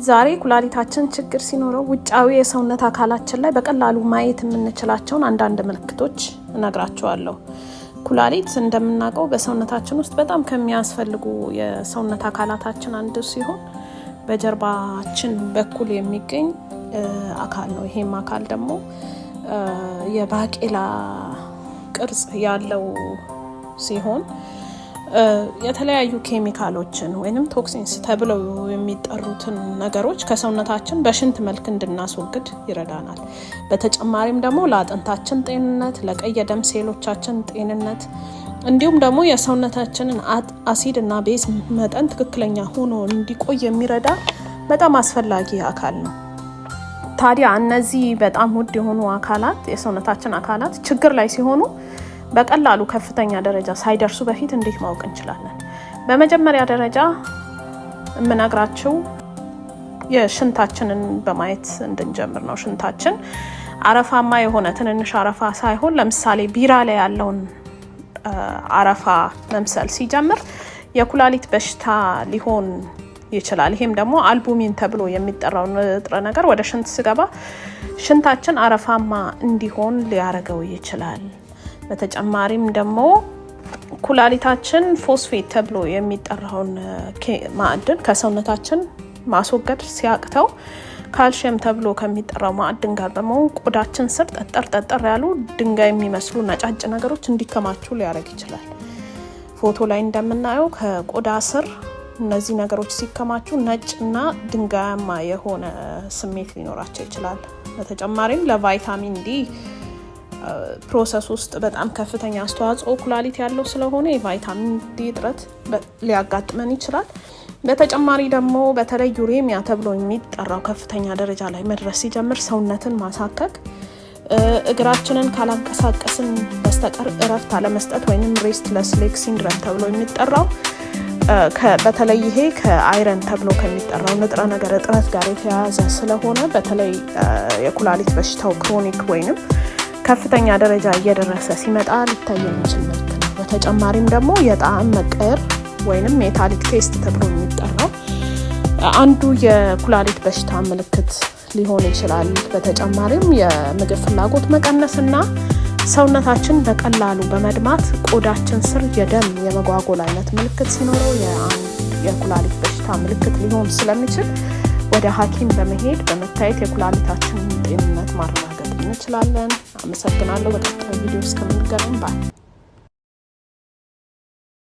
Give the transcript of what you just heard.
ዛሬ ኩላሊታችን ችግር ሲኖረው ውጫዊ የሰውነት አካላችን ላይ በቀላሉ ማየት የምንችላቸውን አንዳንድ ምልክቶች እነግራችኋለሁ። ኩላሊት እንደምናውቀው በሰውነታችን ውስጥ በጣም ከሚያስፈልጉ የሰውነት አካላታችን አንዱ ሲሆን በጀርባችን በኩል የሚገኝ አካል ነው። ይሄም አካል ደግሞ የባቄላ ቅርጽ ያለው ሲሆን የተለያዩ ኬሚካሎችን ወይንም ቶክሲንስ ተብለው የሚጠሩትን ነገሮች ከሰውነታችን በሽንት መልክ እንድናስወግድ ይረዳናል። በተጨማሪም ደግሞ ለአጥንታችን ጤንነት፣ ለቀይ ደም ሴሎቻችን ጤንነት እንዲሁም ደግሞ የሰውነታችንን አሲድ እና ቤዝ መጠን ትክክለኛ ሆኖ እንዲቆይ የሚረዳ በጣም አስፈላጊ አካል ነው። ታዲያ እነዚህ በጣም ውድ የሆኑ አካላት የሰውነታችን አካላት ችግር ላይ ሲሆኑ በቀላሉ ከፍተኛ ደረጃ ሳይደርሱ በፊት እንዴት ማወቅ እንችላለን? በመጀመሪያ ደረጃ የምነግራችሁ የሽንታችንን በማየት እንድንጀምር ነው። ሽንታችን አረፋማ የሆነ ትንንሽ አረፋ ሳይሆን ለምሳሌ ቢራ ላይ ያለውን አረፋ መምሰል ሲጀምር የኩላሊት በሽታ ሊሆን ይችላል። ይሄም ደግሞ አልቡሚን ተብሎ የሚጠራው ንጥረ ነገር ወደ ሽንት ሲገባ ሽንታችን አረፋማ እንዲሆን ሊያደርገው ይችላል። በተጨማሪም ደግሞ ኩላሊታችን ፎስፌት ተብሎ የሚጠራውን ማዕድን ከሰውነታችን ማስወገድ ሲያቅተው ካልሽየም ተብሎ ከሚጠራው ማዕድን ጋር በመሆን ቆዳችን ስር ጠጠር ያሉ ድንጋይ የሚመስሉ ነጫጭ ነገሮች እንዲከማቹ ሊያደርግ ይችላል። ፎቶ ላይ እንደምናየው ከቆዳ ስር እነዚህ ነገሮች ሲከማቹ ነጭና ድንጋያማ የሆነ ስሜት ሊኖራቸው ይችላል። በተጨማሪም ለቫይታሚን ዲ ፕሮሰስ ውስጥ በጣም ከፍተኛ አስተዋጽኦ ኩላሊት ያለው ስለሆነ የቫይታሚን ዲ እጥረት ሊያጋጥመን ይችላል። በተጨማሪ ደግሞ በተለይ ዩሬሚያ ተብሎ የሚጠራው ከፍተኛ ደረጃ ላይ መድረስ ሲጀምር ሰውነትን ማሳከክ፣ እግራችንን ካላንቀሳቀስን በስተቀር እረፍት አለመስጠት ወይም ሬስትለስ ሌግ ሲንድረም ተብሎ የሚጠራው በተለይ ይሄ ከአይረን ተብሎ ከሚጠራው ንጥረ ነገር እጥረት ጋር የተያያዘ ስለሆነ በተለይ የኩላሊት በሽታው ክሮኒክ ወይንም ከፍተኛ ደረጃ እየደረሰ ሲመጣ ሊታይ የሚችል ምልክት ነው። በተጨማሪም ደግሞ የጣዕም መቀየር ወይንም ሜታሊክ ቴስት ተብሎ የሚጠራው አንዱ የኩላሊት በሽታ ምልክት ሊሆን ይችላል። በተጨማሪም የምግብ ፍላጎት መቀነስና ሰውነታችን በቀላሉ በመድማት ቆዳችን ስር የደም የመጓጎል አይነት ምልክት ሲኖረው የኩላሊት በሽታ ምልክት ሊሆን ስለሚችል ወደ ሐኪም በመሄድ በመታየት የኩላሊታችንን ጤንነት ማረጋገጥ እንችላለን። አመሰግናለሁ። በቀጣዩ ቪዲዮ እስከምንገናኝ ባይ